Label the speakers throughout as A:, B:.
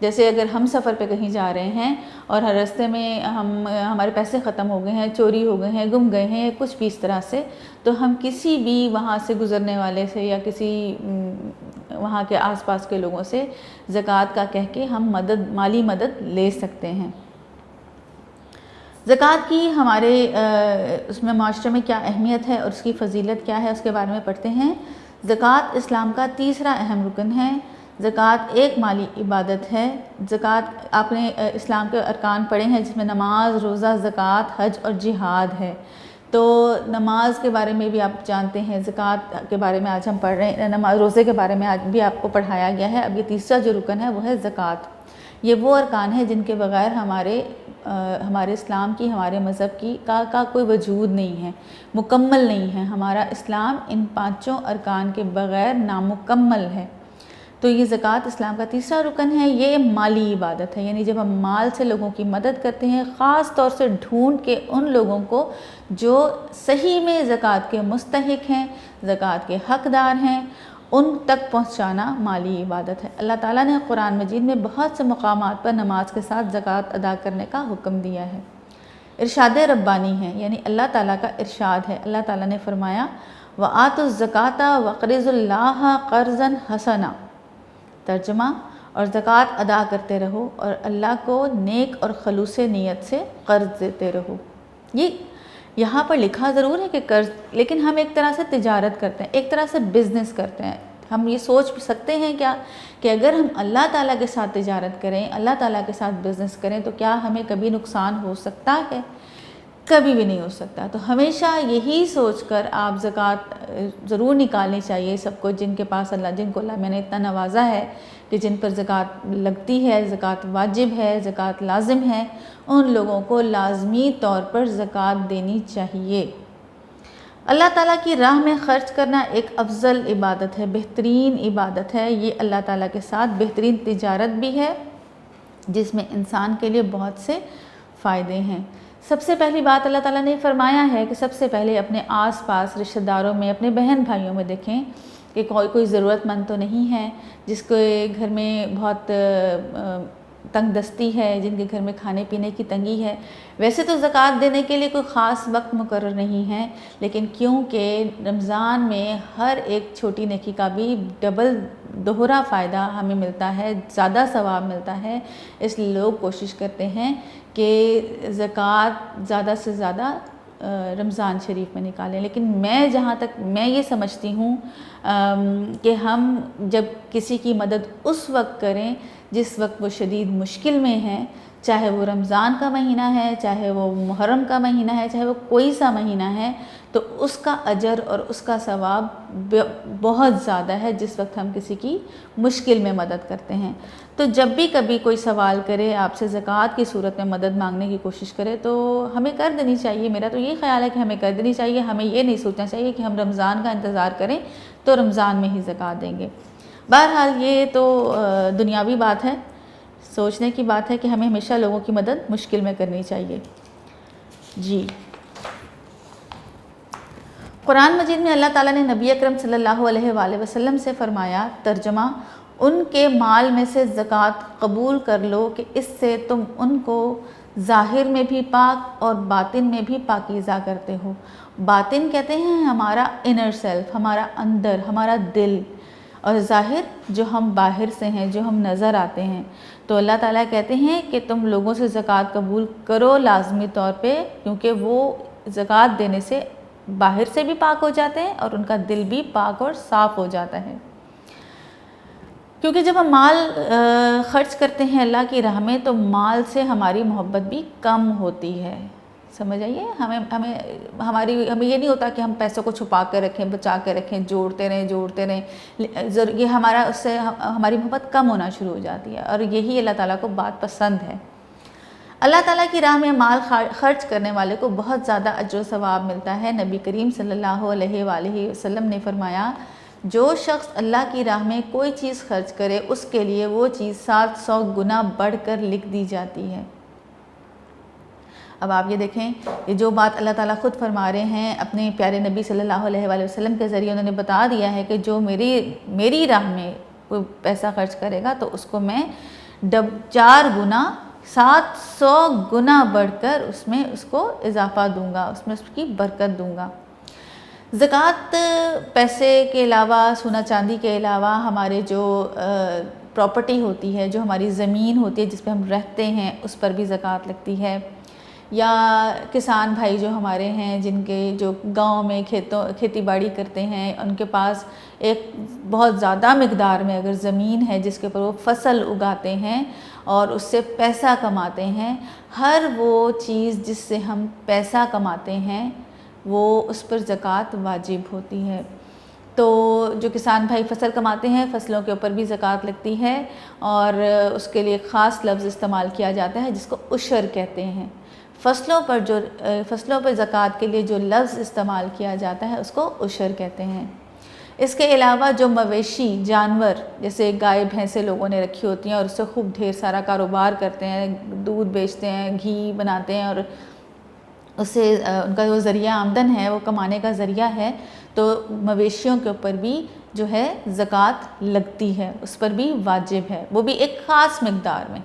A: جیسے اگر ہم سفر پہ کہیں جا رہے ہیں اور ہر راستے میں ہمارے پیسے ختم ہو گئے ہیں، چوری ہو گئے ہیں، گم گئے ہیں، کچھ بھی اس طرح سے، تو ہم کسی بھی وہاں سے گزرنے والے سے یا کسی وہاں کے آس پاس کے لوگوں سے زکوٰۃ کا کہہ کے ہم مالی مدد لے سکتے ہیں۔ زکوٰۃ کی ہمارے اس میں معاشرے میں کیا اہمیت ہے اور اس کی فضیلت کیا ہے، اس کے بارے میں پڑھتے ہیں۔ زکوٰۃ اسلام کا تیسرا اہم رکن ہے۔ زکوٰۃ ایک مالی عبادت ہے۔ زکوٰۃ آپ نے اسلام کے ارکان پڑھے ہیں، جس میں نماز، روزہ، زکوٰۃ، حج اور جہاد ہے۔ تو نماز کے بارے میں بھی آپ جانتے ہیں، زکوٰۃ کے بارے میں آج ہم پڑھ رہے ہیں، روزے کے بارے میں آج بھی آپ کو پڑھایا گیا ہے۔ اب یہ تیسرا جو رکن ہے وہ ہے زکوٰۃ۔ یہ وہ ارکان ہیں جن کے بغیر ہمارے اسلام کی، ہمارے مذہب کی کا کوئی وجود نہیں ہے، مکمل نہیں ہے۔ ہمارا اسلام ان 5 ارکان کے بغیر نامکمل ہے۔ تو یہ زکوٰۃ اسلام کا تیسرا رکن ہے۔ یہ مالی عبادت ہے، یعنی جب ہم مال سے لوگوں کی مدد کرتے ہیں، خاص طور سے ڈھونڈ کے ان لوگوں کو جو صحیح میں زکوٰۃ کے مستحق ہیں، زکوٰۃ کے حقدار ہیں، ان تک پہنچانا مالی عبادت ہے۔ اللہ تعالیٰ نے قرآن مجید میں بہت سے مقامات پر نماز کے ساتھ زکوٰۃ ادا کرنے کا حکم دیا ہے۔ ارشاد ربانی ہے، یعنی اللہ تعالیٰ کا ارشاد ہے۔ اللہ تعالیٰ نے فرمایا وَآتُوا الزَّكَاةَ وَاقْرِضُوا اللَّهَ قَرْضًا حَسَنًا، ترجمہ، اور زکوٰۃ ادا کرتے رہو اور اللہ کو نیک اور خلوص نیت سے قرض دیتے رہو۔ یہ یہاں پر لکھا ضرور ہے کہ قرض، لیکن ہم ایک طرح سے تجارت کرتے ہیں، ایک طرح سے بزنس کرتے ہیں۔ ہم یہ سوچ سکتے ہیں کیا کہ اگر ہم اللہ تعالیٰ کے ساتھ تجارت کریں، اللہ تعالیٰ کے ساتھ بزنس کریں، تو کیا ہمیں کبھی نقصان ہو سکتا ہے؟ کبھی بھی نہیں ہو سکتا۔ تو ہمیشہ یہی سوچ کر آپ زکوٰۃ ضرور نکالنی چاہیے سب کو، جن کے پاس جن کو اللہ میں نے اتنا نوازا ہے کہ جن پر زکوٰۃ لگتی ہے، زکوٰۃ واجب ہے، زکوٰۃ لازم ہے، ان لوگوں کو لازمی طور پر زکوٰۃ دینی چاہیے۔ اللہ تعالیٰ کی راہ میں خرچ کرنا ایک افضل عبادت ہے، بہترین عبادت ہے۔ یہ اللہ تعالیٰ کے ساتھ بہترین تجارت بھی ہے، جس میں انسان کے لیے بہت سے فائدے ہیں۔ سب سے پہلی بات اللہ تعالیٰ نے فرمایا ہے کہ سب سے پہلے اپنے آس پاس رشتہ داروں میں، اپنے بہن بھائیوں میں دیکھیں کہ کوئی ضرورت مند تو نہیں ہے، جس کے گھر میں بہت تنگ دستی ہے، جن کے گھر میں کھانے پینے کی تنگی ہے۔ ویسے تو زکوٰۃ دینے کے لیے کوئی خاص وقت مقرر نہیں ہے، لیکن کیونکہ رمضان میں ہر ایک چھوٹی نیکی کا بھی دوہرا فائدہ ہمیں ملتا ہے، زیادہ ثواب ملتا ہے، اس لیے لوگ کوشش کرتے ہیں کہ زکوٰۃ زیادہ سے زیادہ رمضان شریف میں نکالیں۔ لیکن جہاں تک میں یہ سمجھتی ہوں کہ ہم جب کسی کی مدد اس وقت کریں جس وقت وہ شدید مشکل میں ہے، چاہے وہ رمضان کا مہینہ ہے، چاہے وہ محرم کا مہینہ ہے، چاہے وہ کوئی سا مہینہ ہے، تو اس کا اجر اور اس کا ثواب بہت زیادہ ہے جس وقت ہم کسی کی مشکل میں مدد کرتے ہیں۔ تو جب بھی کبھی کوئی سوال کرے، آپ سے زکوٰۃ کی صورت میں مدد مانگنے کی کوشش کرے، تو ہمیں کر دینی چاہیے۔ میرا تو یہ خیال ہے کہ ہمیں کر دینی چاہیے۔ ہمیں یہ نہیں سوچنا چاہیے کہ ہم رمضان کا انتظار کریں تو رمضان میں ہی زکوٰۃ دیں گے۔ بہرحال یہ تو دنیاوی بات ہے، سوچنے کی بات ہے کہ ہمیں ہمیشہ لوگوں کی مدد مشکل میں کرنی چاہیے۔ جی، قرآن مجید میں اللہ تعالیٰ نے نبی اکرم صلی اللہ علیہ وآلہ وسلم سے فرمایا، ترجمہ، ان کے مال میں سے زکوٰۃ قبول کر لو کہ اس سے تم ان کو ظاہر میں بھی پاک اور باطن میں بھی پاکیزہ کرتے ہو۔ باطن کہتے ہیں ہمارا انر سیلف، ہمارا اندر، ہمارا دل، اور ظاہر جو ہم باہر سے ہیں، جو ہم نظر آتے ہیں۔ تو اللہ تعالیٰ کہتے ہیں کہ تم لوگوں سے زکوٰۃ قبول کرو لازمی طور پہ، کیونکہ وہ زکوٰۃ دینے سے باہر سے بھی پاک ہو جاتے ہیں اور ان کا دل بھی پاک اور صاف ہو جاتا ہے۔ کیونکہ جب ہم مال خرچ کرتے ہیں اللہ کی راہ میں، تو مال سے ہماری محبت بھی کم ہوتی ہے۔ سمجھ آئیے؟ ہمیں یہ نہیں ہوتا کہ ہم پیسوں کو چھپا کر رکھیں، بچا کے رکھیں، جوڑتے رہیں۔ یہ اس سے ہماری محبت کم ہونا شروع ہو جاتی ہے، اور یہی اللہ تعالیٰ کو بات پسند ہے۔ اللہ تعالیٰ کی راہ میں مال خرچ کرنے والے کو بہت زیادہ اجر و ثواب ملتا ہے۔ نبی کریم صلی اللہ علیہ وآلہ وسلم نے فرمایا، جو شخص اللہ کی راہ میں کوئی چیز خرچ کرے، اس کے لیے وہ چیز 700 گنا بڑھ کر لکھ دی جاتی ہے۔ اب آپ یہ دیکھیں کہ جو بات اللہ تعالیٰ خود فرما رہے ہیں اپنے پیارے نبی صلی اللہ علیہ وآلہ وسلم کے ذریعے، انہوں نے بتا دیا ہے کہ جو میری راہ میں کوئی پیسہ خرچ کرے گا تو اس کو میں 4 گنا 700 گنا بڑھ کر اس میں اس کو اضافہ دوں گا، اس میں اس کی برکت دوں گا۔ زکوٰۃ پیسے کے علاوہ، سونا چاندی کے علاوہ ہمارے جو پراپرٹی ہوتی ہے، جو ہماری زمین ہوتی ہے جس پہ ہم رہتے ہیں، اس پر بھی زکوٰۃ لگتی ہے، یا کسان بھائی جو ہمارے ہیں جن کے جو گاؤں میں کھیتی باڑی کرتے ہیں، ان کے پاس ایک بہت زیادہ مقدار میں اگر زمین ہے جس کے اوپر وہ فصل اگاتے ہیں اور اس سے پیسہ کماتے ہیں، ہر وہ چیز جس سے ہم پیسہ کماتے ہیں وہ اس پر زکوٰۃ واجب ہوتی ہے۔ تو جو کسان بھائی فصل کماتے ہیں، فصلوں کے اوپر بھی زکوٰۃ لگتی ہے، اور اس کے لیے ایک خاص لفظ استعمال کیا جاتا ہے جس کو عشر کہتے ہیں۔ فصلوں پر زکوٰۃ کے لیے جو لفظ استعمال کیا جاتا ہے اس کو عشر کہتے ہیں۔ اس کے علاوہ جو مویشی جانور جیسے گائے بھینسیں لوگوں نے رکھی ہوتی ہیں اور اس سے خوب ڈھیر سارا کاروبار کرتے ہیں، دودھ بیچتے ہیں، گھی بناتے ہیں، اور اس سے ان کا جو ذریعہ آمدن ہے وہ کمانے کا ذریعہ ہے، تو مویشیوں کے اوپر بھی جو ہے زکوٰۃ لگتی ہے، اس پر بھی واجب ہے، وہ بھی ایک خاص مقدار میں،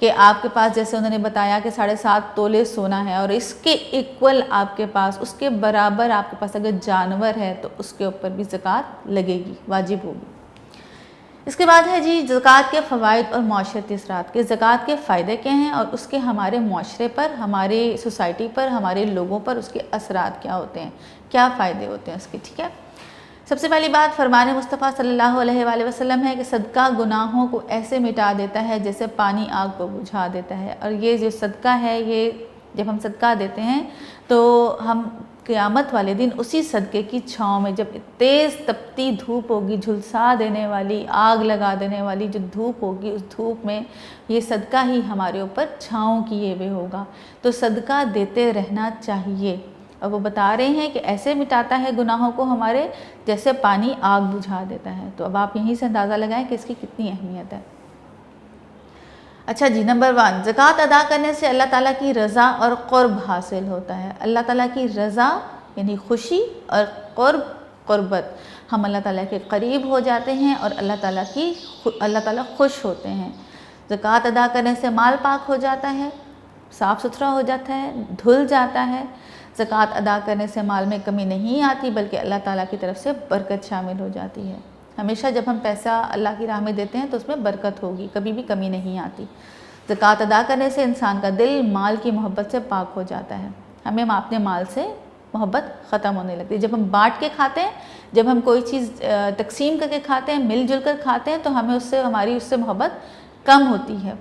A: کہ آپ کے پاس جیسے انہوں نے بتایا کہ 7.5 تولے سونا ہے اور اس کے ایکول آپ کے پاس، اس کے برابر آپ کے پاس اگر جانور ہے تو اس کے اوپر بھی زکوٰۃ لگے گی، واجب ہوگی۔ اس کے بعد ہے جی زکوٰۃ کے فوائد اور معاشرتی اثرات کے۔ زکوٰۃ کے فائدے کیا ہیں اور اس کے ہمارے معاشرے پر، ہمارے سوسائٹی پر، ہمارے لوگوں پر اس کے اثرات کیا ہوتے ہیں، کیا فائدے ہوتے ہیں اس کے، ٹھیک ہے۔ سب سے پہلی بات فرمان مصطفیٰ صلی اللہ علیہ وآلہ وسلم ہے کہ صدقہ گناہوں کو ایسے مٹا دیتا ہے جیسے پانی آگ کو بجھا دیتا ہے، اور یہ جو صدقہ ہے، یہ جب ہم صدقہ دیتے ہیں تو ہم قیامت والے دن اسی صدقے کی چھاؤں میں، جب تیز تپتی دھوپ ہوگی، جھلسا دینے والی، آگ لگا دینے والی جو دھوپ ہوگی، اس دھوپ میں یہ صدقہ ہی ہمارے اوپر چھاؤں کیے ہوئے ہوگا۔ تو صدقہ دیتے رہنا چاہیے، اور وہ بتا رہے ہیں کہ ایسے مٹاتا ہے گناہوں کو ہمارے جیسے پانی آگ بجھا دیتا ہے۔ تو اب آپ یہیں سے اندازہ لگائیں کہ اس کی کتنی اہمیت ہے۔ اچھا جی، نمبر 1، زکوٰۃ ادا کرنے سے اللہ تعالیٰ کی رضا اور قرب حاصل ہوتا ہے۔ اللہ تعالیٰ کی رضا یعنی خوشی، اور قربت، ہم اللہ تعالیٰ کے قریب ہو جاتے ہیں اور اللہ تعالیٰ خوش ہوتے ہیں۔ زکوٰۃ ادا کرنے سے مال پاک ہو جاتا ہے، صاف ستھرا ہو جاتا ہے، دھل جاتا ہے۔ زکوٰۃ ادا کرنے سے مال میں کمی نہیں آتی بلکہ اللہ تعالیٰ کی طرف سے برکت شامل ہو جاتی ہے۔ ہمیشہ جب ہم پیسہ اللہ کی راہ میں دیتے ہیں تو اس میں برکت ہوگی، کبھی بھی کمی نہیں آتی۔ زکوٰۃ ادا کرنے سے انسان کا دل مال کی محبت سے پاک ہو جاتا ہے، ہمیں اپنے مال سے محبت ختم ہونے لگتی ہے۔ جب ہم بانٹ کے کھاتے ہیں، جب ہم کوئی چیز تقسیم کر کے کھاتے ہیں، مل جل کر کھاتے ہیں، تو ہماری اس سے محبت کم ہوتی ہے۔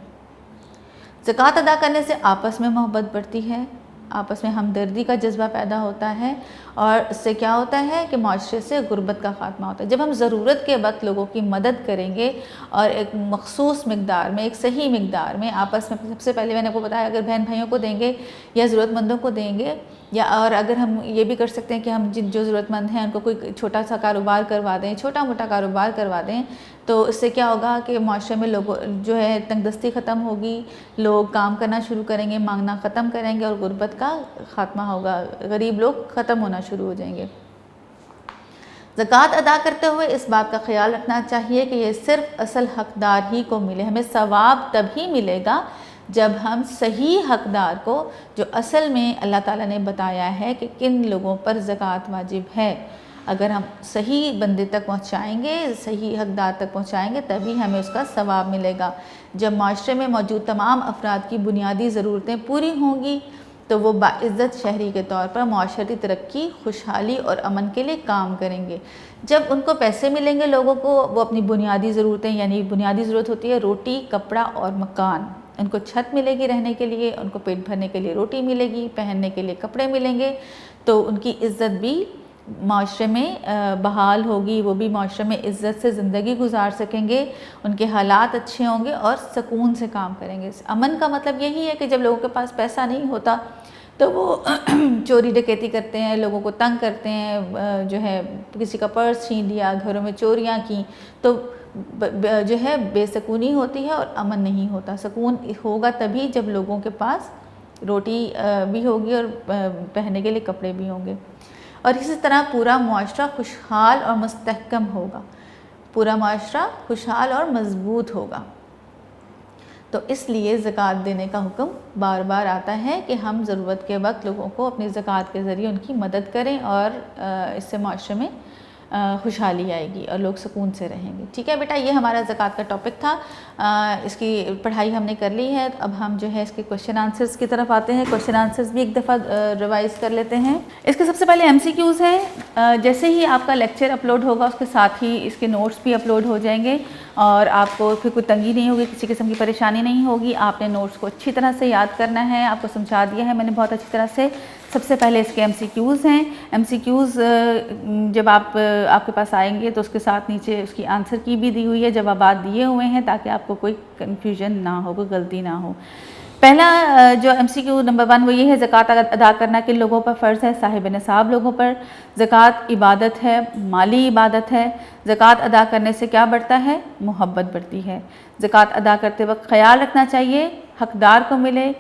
A: زکوٰۃ ادا کرنے سے آپس میں محبت بڑھتی ہے، آپس میں ہمدردی کا جذبہ پیدا ہوتا ہے، اور اس سے کیا ہوتا ہے کہ معاشرے سے غربت کا خاتمہ ہوتا ہے۔ جب ہم ضرورت کے وقت لوگوں کی مدد کریں گے اور ایک مخصوص مقدار میں، ایک صحیح مقدار میں آپس میں، سب سے پہلے میں نے آپ کو بتایا اگر بہن بھائیوں کو دیں گے یا ضرورت مندوں کو دیں گے، یا اور اگر ہم یہ بھی کر سکتے ہیں کہ ہم جو ضرورت مند ہیں ان کو کوئی چھوٹا سا کاروبار کروا دیں، چھوٹا موٹا کاروبار کروا دیں، تو اس سے کیا ہوگا کہ معاشرے میں لوگوں جو ہے تنگ دستی ختم ہوگی، لوگ کام کرنا شروع کریں گے، مانگنا ختم کریں گے، اور غربت کا خاتمہ ہوگا، غریب لوگ ختم ہونا شروع ہو جائیں گے۔ زکوٰۃ ادا کرتے ہوئے اس بات کا خیال رکھنا چاہیے کہ یہ صرف اصل حقدار ہی کو ملے، ہمیں ثواب تبھی ملے گا جب ہم صحیح حقدار کو، جو اصل میں اللہ تعالیٰ نے بتایا ہے کہ کن لوگوں پر زکوٰۃ واجب ہے، اگر ہم صحیح بندے تک پہنچائیں گے، صحیح حقدار تک پہنچائیں گے، تبھی ہمیں اس کا ثواب ملے گا۔ جب معاشرے میں موجود تمام افراد کی بنیادی ضرورتیں پوری ہوں گی تو وہ باعزت شہری کے طور پر معاشرتی ترقی، خوشحالی اور امن کے لیے کام کریں گے۔ جب ان کو پیسے ملیں گے لوگوں کو، وہ اپنی بنیادی ضرورتیں، یعنی بنیادی ضرورت ہوتی ہے روٹی، کپڑا اور مکان، ان کو چھت ملے گی رہنے کے لیے، ان کو پیٹ بھرنے کے لیے روٹی ملے گی، پہننے کے لیے کپڑے ملیں گے، تو ان کی عزت بھی معاشرے میں بحال ہوگی، وہ بھی معاشرے میں عزت سے زندگی گزار سکیں گے، ان کے حالات اچھے ہوں گے اور سکون سے کام کریں گے۔ امن کا مطلب یہی ہے کہ جب لوگوں کے پاس پیسہ نہیں ہوتا تو وہ چوری ڈکیتی کرتے ہیں، لوگوں کو تنگ کرتے ہیں، جو ہے کسی کا پرس چھین لیا، گھروں میں چوریاں کی، تو جو ہے بے سکونی ہوتی ہے اور امن نہیں ہوتا۔ سکون ہوگا تبھی جب لوگوں کے پاس روٹی بھی ہوگی اور پہننے کے لیے کپڑے بھی ہوں گے، اور اسی طرح پورا معاشرہ خوشحال اور مستحکم ہوگا، پورا معاشرہ خوشحال اور مضبوط ہوگا۔ تو اس لیے زکوٰۃ دینے کا حکم بار بار آتا ہے کہ ہم ضرورت کے وقت لوگوں کو اپنی زکوٰۃ کے ذریعے ان کی مدد کریں، اور اس سے معاشرے میں خوشحالی آئے گی اور لوگ سکون سے رہیں گے۔ ٹھیک ہے بیٹا، یہ ہمارا زکوٰۃ کا ٹاپک تھا، اس کی پڑھائی ہم نے کر لی ہے۔ اب ہم جو ہے اس کے کویشچن آنسرز کی طرف آتے ہیں۔ کویشچن آنسرز بھی ایک دفعہ ریوائز کر لیتے ہیں۔ اس کے سب سے پہلے MCQs ہیں۔ جیسے ہی آپ کا لیکچر اپلوڈ ہوگا اس کے ساتھ ہی اس کے نوٹس بھی اپلوڈ ہو جائیں گے، اور آپ کو پھر کوئی تنگی نہیں ہوگی، کسی قسم کی پریشانی نہیں ہوگی۔ آپ نے نوٹس کو اچھی طرح سے یاد کرنا ہے، آپ کو سمجھا دیا ہے میں نے بہت اچھی طرح سے۔ سب سے پہلے اس کے MCQs ہیں۔ MCQs جب آپ کے پاس آئیں گے تو اس کے ساتھ نیچے اس کی آنسر کی بھی دی ہوئی ہے، جوابات دیے ہوئے ہیں تاکہ آپ کو کوئی کنفیوژن نہ ہو، کوئی غلطی نہ ہو۔ پہلا جو MCQ نمبر 1 وہ یہ ہے، زکوٰۃ ادا کرنا کن لوگوں پر فرض ہے؟ صاحب نصاب لوگوں پر۔ زکوٰۃ عبادت ہے، مالی عبادت ہے۔ زکوٰۃ ادا کرنے سے کیا بڑھتا ہے؟ محبت بڑھتی ہے۔ زکوٰۃ ادا کرتے وقت خیال رکھنا چاہیے حقدار کو ملے،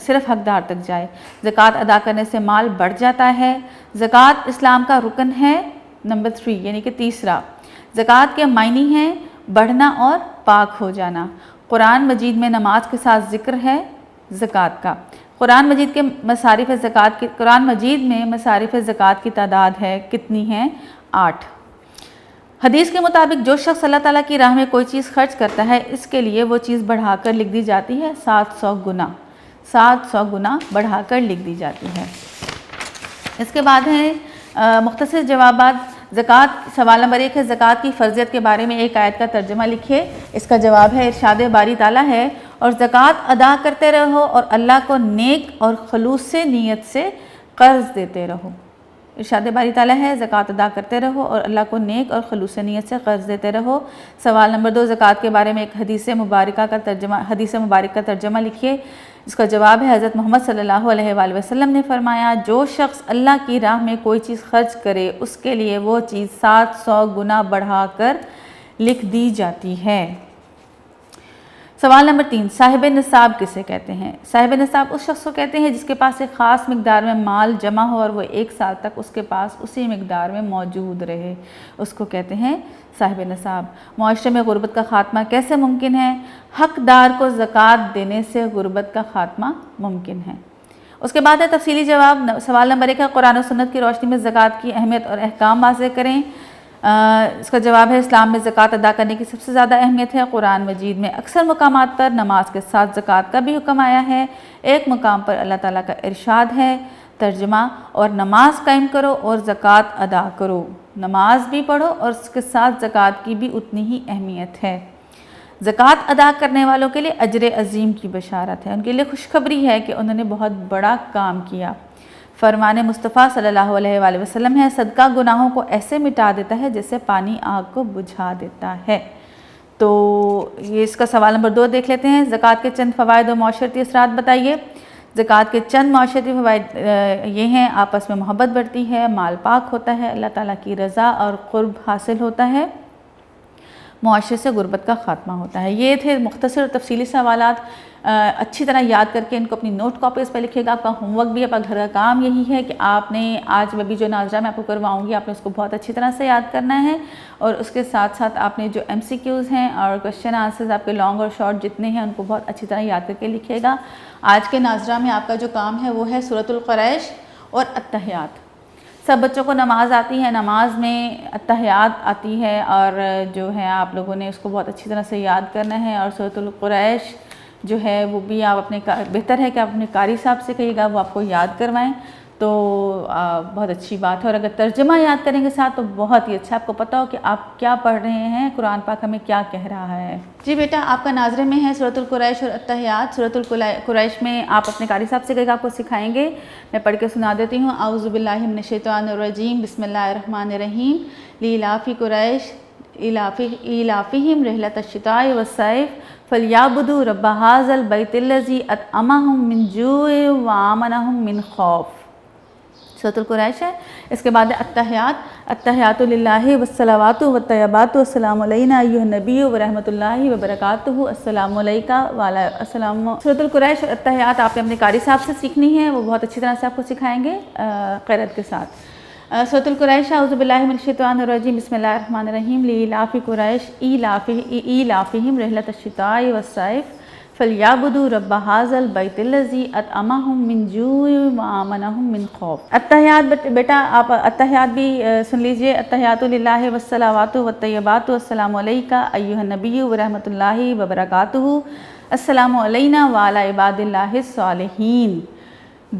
A: صرف حقدار تک جائے۔ زکوٰۃ ادا کرنے سے مال بڑھ جاتا ہے۔ زکوٰۃ اسلام کا رکن ہے، نمبر 3 یعنی کہ تیسرا۔ زکوٰۃ کے معنی ہیں بڑھنا اور پاک ہو جانا۔ قرآن مجید میں نماز کے ساتھ ذکر ہے زکوٰۃ کا۔ قرآن مجید میں مصارف زکوٰۃ کی تعداد ہے کتنی ہیں؟ 8۔ حدیث کے مطابق جو شخص اللہ تعالیٰ کی راہ میں کوئی چیز خرچ کرتا ہے اس کے لیے وہ چیز بڑھا کر لکھ دی جاتی ہے 700 گنا، 700 گنا بڑھا کر لکھ دی جاتی ہے۔ اس کے بعد ہیں مختصر جوابات۔ زکوٰۃ، سوال نمبر 1 ہے، زکوٰۃ کی فرضیت کے بارے میں ایک آیت کا ترجمہ لکھیے۔ اس کا جواب ہے ارشاد باری تعالیٰ ہے، اور زکوٰۃ ادا کرتے رہو اور اللہ کو نیک اور خلوص سے نیت سے قرض دیتے رہو۔ ارشاد باری تعالیٰ ہے، زکوٰۃ ادا کرتے رہو اور اللہ کو نیک اور خلوص سے نیت سے قرض دیتے رہو۔ سوال نمبر 2، زکوٰۃ کے بارے میں ایک حدیث مبارک کا ترجمہ لکھیے۔ اس کا جواب ہے، حضرت محمد صلی اللہ علیہ وآلہ وسلم نے فرمایا، جو شخص اللہ کی راہ میں کوئی چیز خرچ کرے اس کے لیے وہ چیز 700 گنا بڑھا کر لکھ دی جاتی ہے۔ سوال نمبر 3، صاحب نصاب کسے کہتے ہیں؟ صاحب نصاب اس شخص کو کہتے ہیں جس کے پاس ایک خاص مقدار میں مال جمع ہو اور وہ 1 سال تک اس کے پاس اسی مقدار میں موجود رہے، اس کو کہتے ہیں صاحب نصاب۔ معاشرے میں غربت کا خاتمہ کیسے ممکن ہے؟ حقدار کو زکوٰۃ دینے سے غربت کا خاتمہ ممکن ہے۔ اس کے بعد ہے تفصیلی جواب۔ سوال نمبر 1 ہے، قرآن و سنت کی روشنی میں زکوٰۃ کی اہمیت اور احکام واضح کریں۔ اس کا جواب ہے، اسلام میں زکوٰۃ ادا کرنے کی سب سے زیادہ اہمیت ہے۔ قرآن مجید میں اکثر مقامات پر نماز کے ساتھ زکوٰۃ کا بھی حکم آیا ہے۔ ایک مقام پر اللہ تعالیٰ کا ارشاد ہے، ترجمہ، اور نماز قائم کرو اور زکوٰۃ ادا کرو۔ نماز بھی پڑھو اور اس کے ساتھ زکوٰۃ کی بھی اتنی ہی اہمیت ہے۔ زکوٰۃ ادا کرنے والوں کے لیے اجر عظیم کی بشارت ہے، ان کے لیے خوشخبری ہے کہ انہوں نے بہت بڑا کام کیا۔ فرمان مصطفیٰ صلی اللہ علیہ وآلہ وسلم ہے، صدقہ گناہوں کو ایسے مٹا دیتا ہے جیسے پانی آگ کو بجھا دیتا ہے۔ تو یہ اس کا سوال نمبر 2 دیکھ لیتے ہیں، زکوٰۃ کے چند فوائد و معاشرتی اثرات بتائیے۔ زکوٰۃ کے چند معاشرتی فوائد یہ ہیں، آپس میں محبت بڑھتی ہے، مال پاک ہوتا ہے، اللہ تعالیٰ کی رضا اور قرب حاصل ہوتا ہے، معاشرے سے غربت کا خاتمہ ہوتا ہے۔ یہ تھے مختصر اور تفصیلی سوالات۔ اچھی طرح یاد کر کے ان کو اپنی نوٹ کاپیز پہ لکھیے گا۔ آپ کا ہوم ورک بھی، آپ کا گھر کا کام یہی ہے کہ آپ نے آج میں بھی جو ناظرہ میں آپ کو کرواؤں گی، آپ نے اس کو بہت اچھی طرح سے یاد کرنا ہے، اور اس کے ساتھ ساتھ آپ نے جو MCQs ہیں اور کویشچن آنسرز آپ کے لانگ اور شارٹ جتنے ہیں ان کو بہت اچھی طرح یاد کر کے لکھیے گا۔ آج کے ناظرہ میں آپ کا جو کام ہے وہ ہے سورۃ القریش اور التحیات۔ سب بچوں کو نماز آتی ہے، نماز میں التحیات آتی ہے، اور جو ہے آپ لوگوں نے اس کو بہت اچھی طرح سے یاد کرنا ہے، اور سورۃ القریش جو ہے وہ بھی آپ اپنے بہتر ہے کہ آپ اپنے قاری صاحب سے کہیے گا وہ آپ کو یاد کروائیں، تو بہت اچھی بات ہے۔ اور اگر ترجمہ یاد کریں گے ساتھ تو بہت ہی اچھا، آپ کو پتہ ہو کہ آپ کیا پڑھ رہے ہیں، قرآن پاک ہمیں کیا کہہ رہا ہے۔ جی بیٹا، آپ کا ناظرے میں ہے سورۃ القریش اور التحیات۔ سورۃ القریش میں آپ اپنے قاری صاحب سے کہے گا، آپ کو سکھائیں گے، میں پڑھ کے سنا دیتی ہوں۔ اعوذ باللہ من الشیطان الرجیم، بسم اللہ الرحمن الرحیم۔ لیلاف قریش ایلافہم رحلۃ الشتاء والصیف فلیعبدوا رب ھذا البیت الذی اطعمہم من جوع وآمنہم من خوف۔ سورۃ القریش ہے۔ اس کے بعد التحیات، التحیات للہ والصلوات والطیبات والسلام علینا ایھا النبی ورحمۃ اللہ وبرکاتہ، السلام علیکہ وعلی السلام۔ سورۃ القریش اور التحیات آپ نے اپنے قاری صاحب سے سیکھنی ہے، وہ بہت اچھی طرح سے آپ کو سکھائیں گے قرأت کے ساتھ۔ سورۃ القریش، اعوذ باللہ من الشیطان الرجیم، بسم اللہ الرحمن الرحیم۔ لیلاف قریش ایلافہم رحلۃ الشتاء والصیف فَلْيَعْبُدُوا رَبَّ هَٰذَا الْبَيْتِ الَّذِي أَطْعَمَهُم مِّن جُوعٍ وَآمَنَهُم مِّن خَوْفٍ۔ التحیات بیٹا آپ التحیات بھی سن لیجئے۔ التحیات للہ والصلوات والطیبات والسلام علیک ایھا النبی ورحمۃ اللہ وبرکاتہ، السلام علینا وعلی عباد اللہ الصالحین۔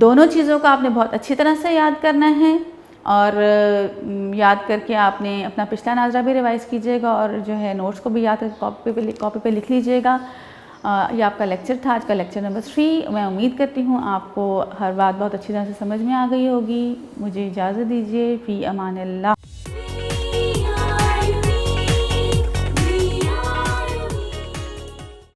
A: دونوں چیزوں کا آپ نے بہت اچھی طرح سے یاد کرنا ہے، اور یاد کر کے آپ نے اپنا پچھلا ناظرہ بھی ریوائز کیجیے گا، اور جو ہے نوٹس کو بھی یاد کر کے کاپی پہ لکھ لیجیے گا۔ یہ آپ کا لیکچر تھا، آج کا لیکچر نمبر 3۔ میں امید کرتی ہوں آپ کو ہر بات بہت اچھی طرح سے سمجھ میں آ گئی ہوگی۔ مجھے اجازت دیجیے، فی امان اللہ۔